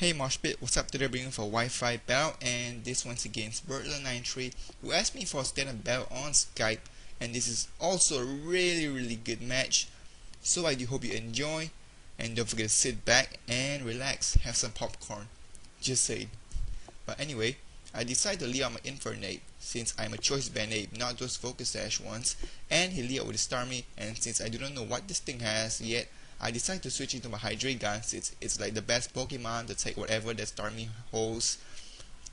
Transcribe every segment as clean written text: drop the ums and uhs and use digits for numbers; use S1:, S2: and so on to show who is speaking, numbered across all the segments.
S1: Hey Moshpit, what's up? Today bringing for Wi-Fi battle, and this one's against Butler93, who asked me for a stand-up battle on Skype, and this is also a really good match. So I do hope you enjoy, and don't forget to sit back and relax, have some popcorn. Just saying. But anyway, I decided to lead out my Infernape since I'm a choice band ape, not those focus sash ones, and he lead out with the Starmie, and since I do not know what this thing has yet, I decided to switch into my Hydreigon since it's like the best Pokemon to take whatever that Starmie holds.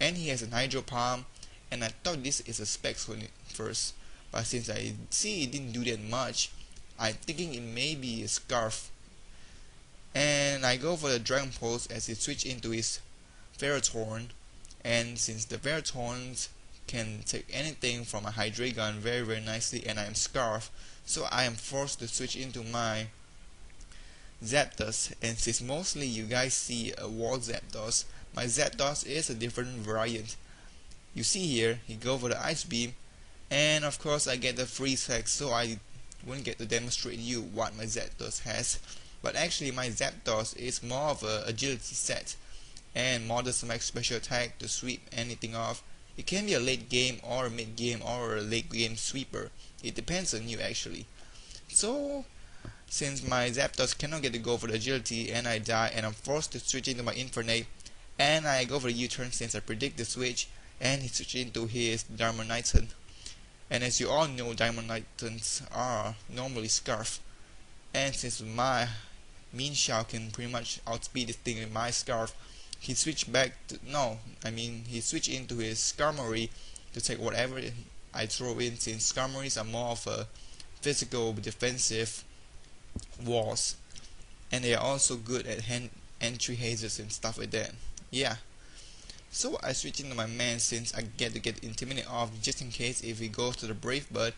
S1: And he has an Hydro Palm, and I thought this is a Specs on it first, but since I see it didn't do that much, I'm thinking it may be a Scarf. And I go for the Dragon Pulse as he switch into his Ferrothorn, and since the Ferrothorns can take anything from a Hydreigon very nicely, and I am Scarf, so I am forced to switch into my Zapdos, and since mostly you guys see a wall Zapdos, my Zapdos is a different variant. You see here, he go for the Ice Beam, and of course I get the Freeze Hex, so I won't get to demonstrate you what my Zapdos has. But actually my Zapdos is more of a agility set, and models max special attack to sweep anything off. It can be a late game or a mid game or a late game sweeper. It depends on you actually. So since my Zapdos cannot get to go for the agility and I die, and I'm forced to switch into my Infernape, and I go for the U-turn since I predict the switch, and he switched into his Darmanitan. And as you all know, Darmanitans are normally Scarf, and since my Mean Shao can pretty much outspeed this thing with my Scarf, he switched back to, he switched into his Skarmory to take whatever I throw in, since Skarmories are more of a physical defensive walls, and they are also good at entry hazards and stuff like that. Yeah, so I switch into my man since I get to get Intimidate off just in case if he goes to the Brave Bird,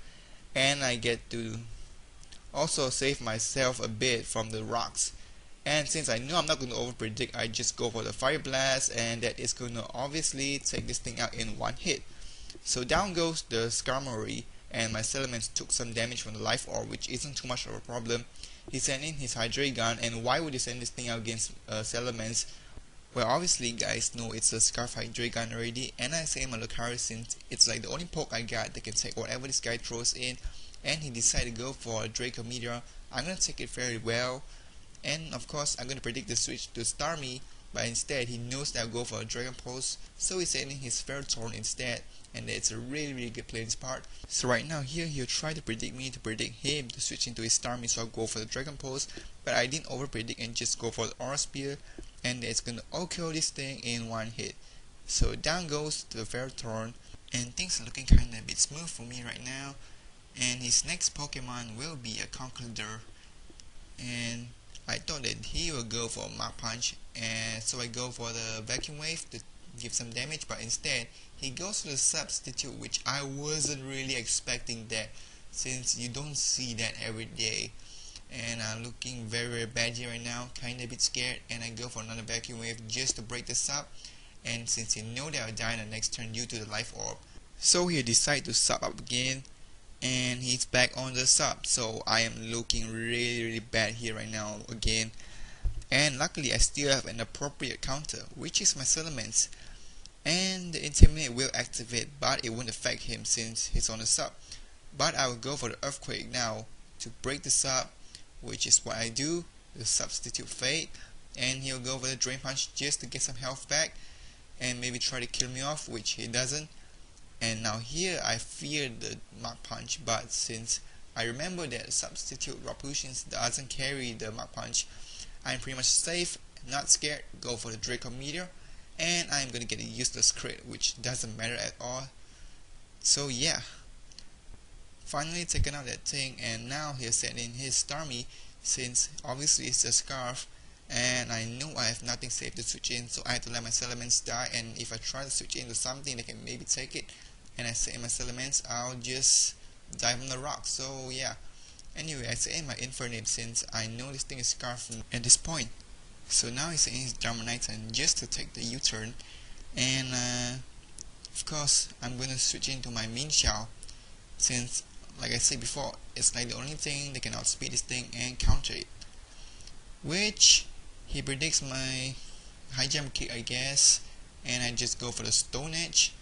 S1: and I get to also save myself a bit from the rocks. And since I know I'm not going to over predict, I just go for the Fire Blast, and that is going to obviously take this thing out in one hit. So down goes the Skarmory, and my Salamence took some damage from the Life Orb, which isn't too much of a problem. He sent in his Hydreigon, and why would he send this thing out against Salamence? Well, obviously guys know it's a Scarf Hydreigon already, and I say my Lucario since it's like the only poke I got that can take whatever this guy throws in, and he decided to go for a Draco Meteor. I'm gonna take it very well, and of course I'm gonna predict the switch to Starmie, but instead he knows that I'll go for a Dragon Pulse, so he's sending his Ferrothorn instead, and it's a really good play on his part. So right now here he'll try to predict me to predict him to switch into his Starmie, so I'll go for the Dragon Pulse, but I didn't over predict and just go for the Aura Spear, and it's gonna all-kill this thing in one hit. So down goes the Ferrothorn, and things are looking kinda a bit smooth for me right now, and his next Pokemon will be a Conkeldurr, and I thought that he will go for a Mach Punch, and so I go for the Vacuum Wave to give some damage, but instead he goes for the Substitute, which I wasn't really expecting that, since you don't see that every day. And I'm looking very bad here right now, kinda a bit scared, and I go for another Vacuum Wave just to break this up, and since he know that I'll die in the next turn due to the Life Orb, so he decide to sub up again, and he's back on the sub, so I am looking really bad here right now again. And luckily I still have an appropriate counter, which is my Salamence, and the Intimidate will activate, but it won't affect him since he's on the sub. But I will go for the Earthquake now to break the sub, which is what I do, the Substitute Fate, and he'll go for the Drain Punch just to get some health back and maybe try to kill me off, which he doesn't. And now here I fear the Mach Punch, but since I remember that Substitute Raputions doesn't carry the Mach Punch, I'm pretty much safe, not scared, go for the Draco Meteor, and I'm gonna get a useless crit, which doesn't matter at all. So yeah, finally taken out that thing, and now he'll send in his Starmie, since obviously it's a Scarf, and I know I have nothing safe to switch in, so I have to let my Salamence die, and if I try to switch into something that can maybe take it, and I say in my Salamence, I'll just die from the rock. So yeah, anyway, I say in my Infernape since I know this thing is Scarf at this point. So now he's saying his Darmanitan just to take the U-turn, and of course I'm gonna switch into my Mean Shao, since like I said before, it's like the only thing that can outspeed this thing and counter it, which he predicts my high jump kick, I guess, and I just go for the Stone Edge.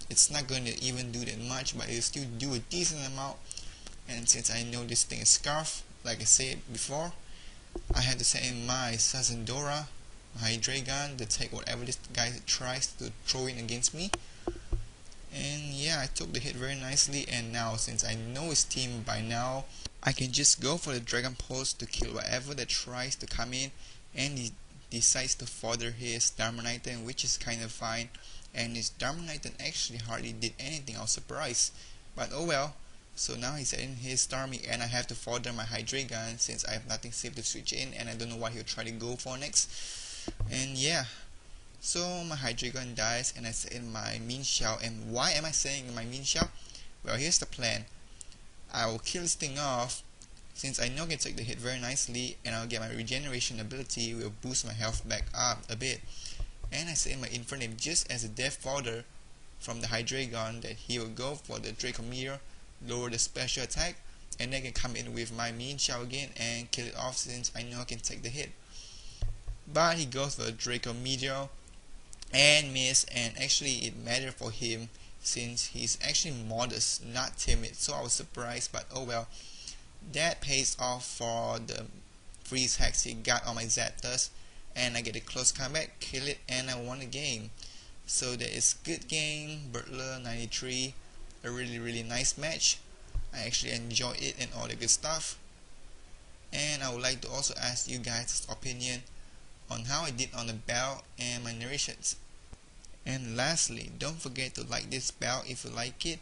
S1: It's not going to even do that much, but it'll still do a decent amount. And since I know this thing is Scarf, like I said before, I had to send in my Sazendora, my Hydreigon, to take whatever this guy tries to throw in against me. And yeah, I took the hit very nicely, and now since I know his team by now, I can just go for the Dragon Pulse to kill whatever that tries to come in, and he decides to fodder his Darmanitan, which is kind of fine. And his Darmanitan actually hardly did anything, I was surprised, but oh well. So now he's in his Starmie, and I have to fodder my Hydreigon since I have nothing safe to switch in, and I don't know what he'll try to go for next. And yeah, so my Hydreigon dies, and I set in my Mean Shell. And why am I saying my Mean Shell? Well, here's the plan. I will kill this thing off, since I know I can take the hit very nicely, and I'll get my regeneration ability, will boost my health back up a bit. And I set in my Infernape just as a death fodder from the Hydreigon, that he will go for the Draco Meteor, lower the special attack, and then I can come in with my Mean Shell again and kill it off since I know I can take the hit. But he goes for the Draco Meteor and miss, and actually it mattered for him since he's actually modest, not timid, so I was surprised, but oh well. That pays off for the freeze hacks he got on my Zapdos, and I get a close comeback, kill it, and I won the game. So that is good game, Butler93, a really nice match. I actually enjoyed it and all the good stuff. And I would like to also ask you guys' opinion on how I did on the bell and my narrations. And lastly, don't forget to like this bell if you like it,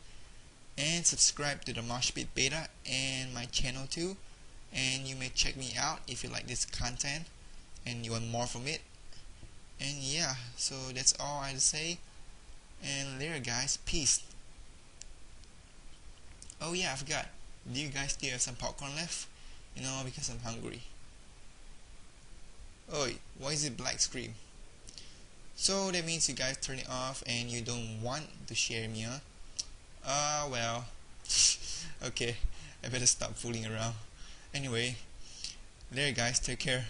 S1: and subscribe to the PokeMoshPitbeta and my channel too, and you may check me out if you like this content and you want more from it. And yeah, so that's all I have to say, and later guys, peace. Oh yeah, I forgot, do you guys still have some popcorn left? You know, because I'm hungry. Oi, why is it black screen? So that means you guys turn it off and you don't want to share me, huh? Well, okay, I better stop fooling around. Anyway, there guys, take care.